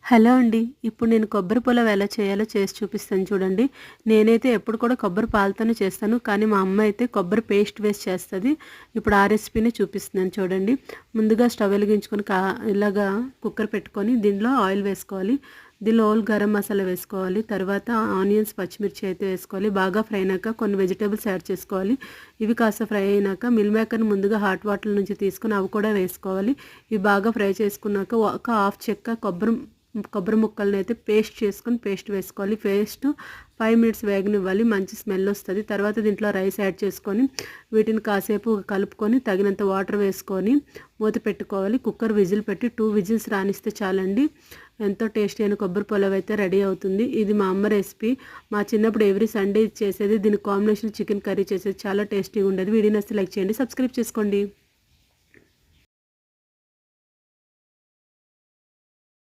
Hello అండి. ఇప్పుడు నేను కొబ్బరి పులావ్ ఎలా చేయాలో చేసి చూపిస్తాను చూడండి. నేనైతే ఎప్పుడు కూడా కొబ్బరి పాలతోనే చేస్తాను. కానీ మా అమ్మ అయితే కొబ్బరి పేస్ట్ వేసి చేస్తది. ఇప్పుడు ఆ రెసిపీని చూపిస్తున్నాను చూడండి. ముందుగా స్టవ్ వెలిగించుకొని ఇలాగా కుక్కర్ పెట్టుకొని దీనిలో ఆయిల్ వేసుకోవాలి. దీనిలో గరం మసాలా వేసుకోవాలి. తర్వాత ఆనియన్స్, పచ్చిమిర్చి అయితే వేసుకోవాలి. బాగా ఫ్రై అయినాక కొన్ని వెజిటేబుల్స్ యాడ్ చేసుకోవాలి. ఇవి కాస్త ఫ్రై అయినాక మిల్ మేకర్ని ముందుగా హాట్ వాటర్ నుంచి తీసుకొని అవి కూడా వేసుకోవాలి. ఇవి బాగా ఫ్రై చేసుకున్నాక ఒక హాఫ్ చెక్క కొబ్బరి ముక్కల్ని అయితే పేస్ట్ వేసుకోవాలి. పేస్ట్ 5 మినిట్స్ వేగనివ్వాలి. మంచి స్మెల్ వస్తుంది. తర్వాత దీంట్లో రైస్ యాడ్ చేసుకొని వీటిని కాసేపు కలుపుకొని తగినంత వాటర్ వేసుకొని మూత పెట్టుకోవాలి. కుక్కర్ విజిల్ పెట్టి 2 విజిల్స్ రానిస్తే చాలండి. ఎంతో టేస్టీ అయిన కొబ్బరి పులావ్ అయితే రెడీ అవుతుంది. ఇది మా అమ్మ రెసిపీ. మా చిన్నప్పుడు ఎవ్రీ సండే చేసేది. దీని కాంబినేషన్ చికెన్ కర్రీ చేసేది. చాలా టేస్టీగా ఉండేది. వీడియో నచ్చితే లైక్ చేయండి, సబ్స్క్రైబ్ చేసుకోండి.